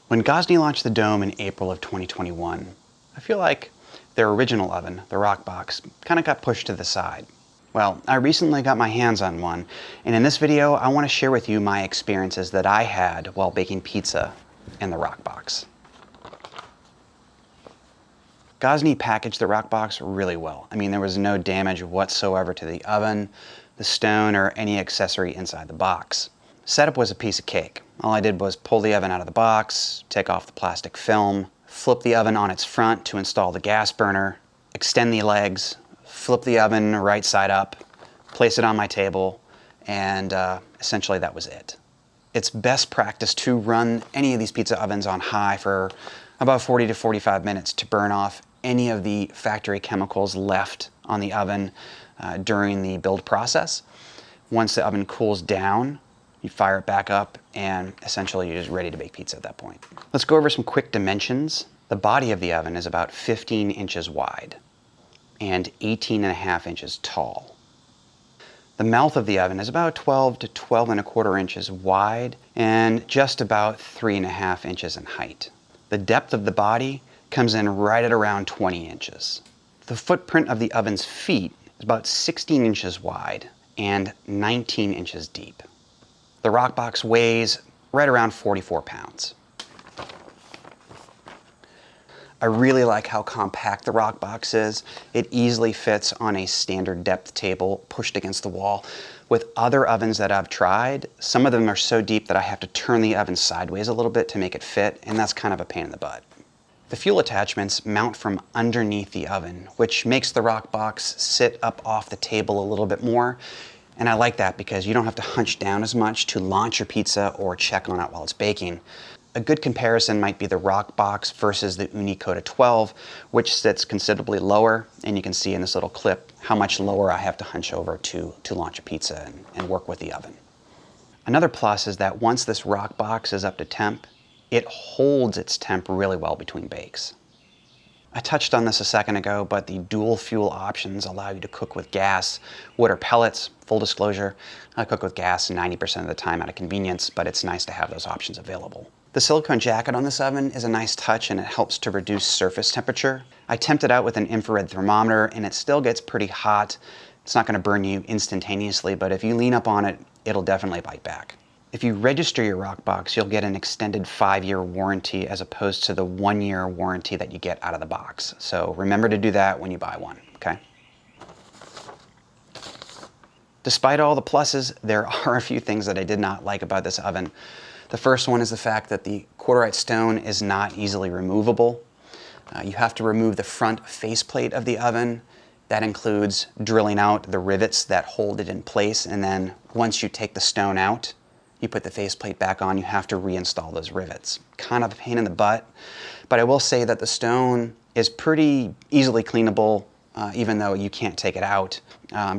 When Gozney launched the Dome in April of 2021, I feel like their original oven, the Roccbox, kind of got pushed to the side. Well, I recently got my hands on one, and in this video I want to share with you my experiences that I had while baking pizza in the Roccbox. Gozney packaged the Roccbox really well. I mean, there was no damage whatsoever to the oven, the stone, or any accessory inside the box. Setup was a piece of cake. All I did was pull the oven out of the box, take off the plastic film, flip the oven on its front to install the gas burner, extend the legs, flip the oven right side up, place it on my table, and essentially that was it. It's best practice to run any of these pizza ovens on high for about 40 to 45 minutes to burn off any of the factory chemicals left on the oven during the build process. Once the oven cools down, you fire it back up, and essentially you're just ready to bake pizza at that point. Let's go over some quick dimensions. The body of the oven is about 15 inches wide and 18.5 inches tall. The mouth of the oven is about 12 to 12.25 inches wide and just about 3.5 inches in height. The depth of the body comes in right at around 20 inches. The footprint of the oven's feet is about 16 inches wide and 19 inches deep. The Roccbox weighs right around 44 pounds. I really like how compact the Roccbox is. It easily fits on a standard depth table pushed against the wall. With other ovens that I've tried, some of them are so deep that I have to turn the oven sideways a little bit to make it fit, and that's kind of a pain in the butt. The fuel attachments mount from underneath the oven, which makes the Roccbox sit up off the table a little bit more. And I like that because you don't have to hunch down as much to launch your pizza or check on it while it's baking. A good comparison might be the Roccbox versus the IDY 12, which sits considerably lower, and you can see in this little clip how much lower I have to hunch over to launch a pizza and work with the oven. Another plus is that once this Roccbox is up to temp, it holds its temp really well between bakes. I touched on this a second ago, but the dual fuel options allow you to cook with gas, wood, or pellets. Full disclosure, I cook with gas 90% of the time out of convenience, but it's nice to have those options available. The silicone jacket on this oven is a nice touch, and it helps to reduce surface temperature. I temped it out with an infrared thermometer, and it still gets pretty hot. It's not going to burn you instantaneously, but if you lean up on it, it'll definitely bite back. If you register your Roccbox, you'll get an extended 5-year warranty as opposed to the 1-year warranty that you get out of the box. So remember to do that when you buy one, okay? Despite all the pluses, there are a few things that I did not like about this oven. The first one is the fact that the corduroy stone is not easily removable. You have to remove the front faceplate of the oven. That includes drilling out the rivets that hold it in place, and then once you take the stone out, you put the faceplate back on, you have to reinstall those rivets. Kind of a pain in the butt, but I will say that the stone is pretty easily cleanable, even though you can't take it out.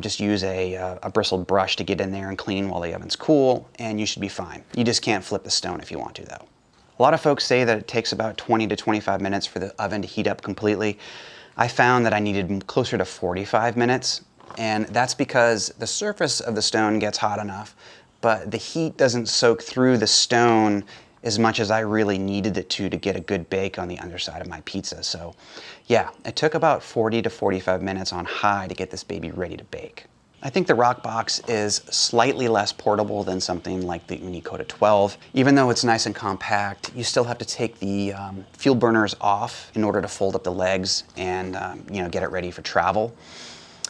Just use a bristled brush to get in there and clean while the oven's cool, and you should be fine. You just can't flip the stone if you want to, though. A lot of folks say that it takes about 20 to 25 minutes for the oven to heat up completely. I found that I needed closer to 45 minutes, and that's because the surface of the stone gets hot enough, but the heat doesn't soak through the stone as much as I really needed it to get a good bake on the underside of my pizza. So yeah, it took about 40 to 45 minutes on high to get this baby ready to bake. I think the Roccbox is slightly less portable than something like the IDY 12. Even though it's nice and compact, you still have to take the fuel burners off in order to fold up the legs and get it ready for travel.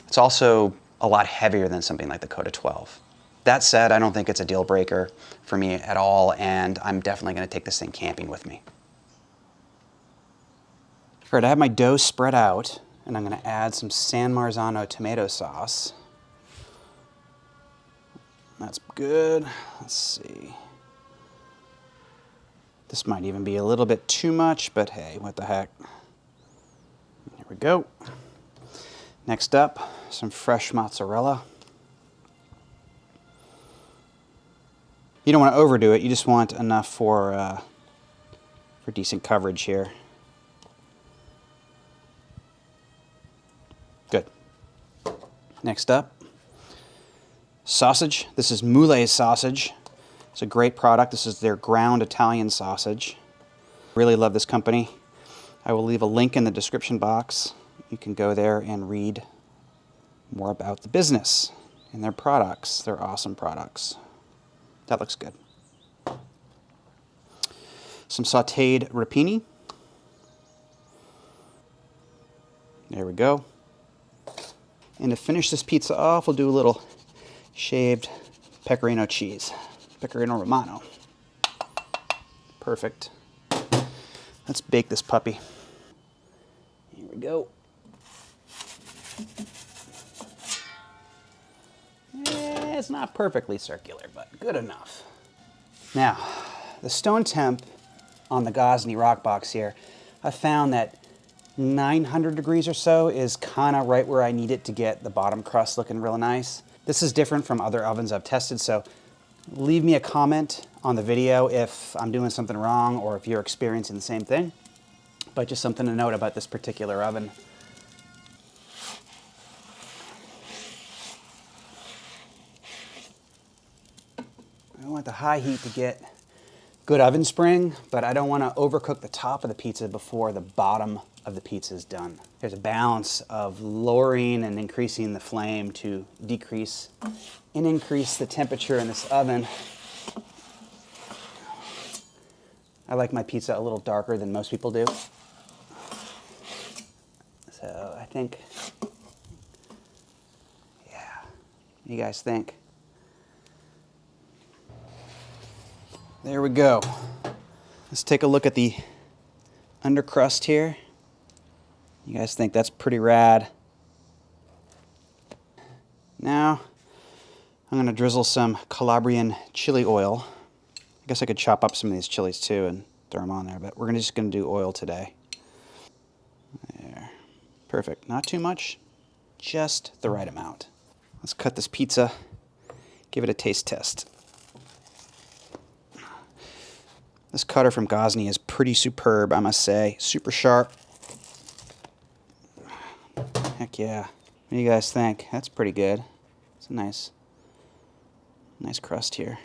It's also a lot heavier than something like the IDY 12. That said, I don't think it's a deal breaker for me at all, and I'm definitely going to take this thing camping with me. All right, I have my dough spread out, and I'm going to add some San Marzano tomato sauce. That's good. Let's see. This might even be a little bit too much, but hey, what the heck. Here we go. Next up, some fresh mozzarella. You don't want to overdo it, you just want enough for decent coverage here. Good. Next up, sausage. This is Moulet sausage. It's a great product. This is their ground Italian sausage. Really love this company. I will leave a link in the description box. You can go there and read more about the business and their products. They're awesome products. That looks good. Some sauteed rapini. There we go. And to finish this pizza off, we'll do a little shaved pecorino cheese. Pecorino Romano. Perfect. Let's bake this puppy. Here we go. It's not perfectly circular, but good enough. Now, the stone temp on the Gozney Roccbox here, I found that 900 degrees or so is kind of right where I need it to get the bottom crust looking real nice. This is different from other ovens I've tested, so leave me a comment on the video if I'm doing something wrong or if you're experiencing the same thing. But just something to note about this particular oven. I want the high heat to get good oven spring, but I don't want to overcook the top of the pizza before the bottom of the pizza is done. There's a balance of lowering and increasing the flame to decrease and increase the temperature in this oven. I like my pizza a little darker than most people do. So I think, yeah, what do you guys think? There we go. Let's take a look at the undercrust here. You guys think that's pretty rad? Now, I'm gonna drizzle some Calabrian chili oil. I guess I could chop up some of these chilies too and throw them on there, but we're just gonna do oil today. There, perfect. Not too much, just the right amount. Let's cut this pizza, give it a taste test. This cutter from Gozney is pretty superb, I must say. Super sharp. Heck yeah. What do you guys think? That's pretty good. It's a nice crust here.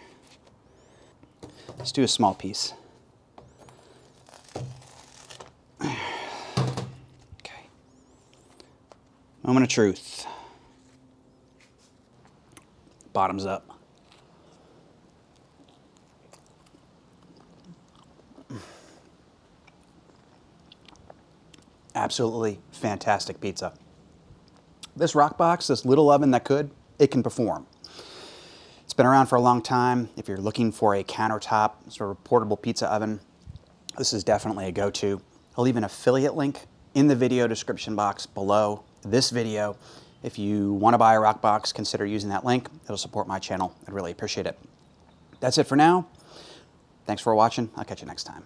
Let's do a small piece. Okay. Moment of truth. Bottoms up. Absolutely fantastic pizza. This Roccbox, this little oven that could, it can perform. It's been around for a long time. If you're looking for a countertop, sort of portable pizza oven, this is definitely a go-to. I'll leave an affiliate link in the video description box below this video. If you want to buy a Roccbox, consider using that link. It'll support my channel. I'd really appreciate it. That's it for now. Thanks for watching. I'll catch you next time.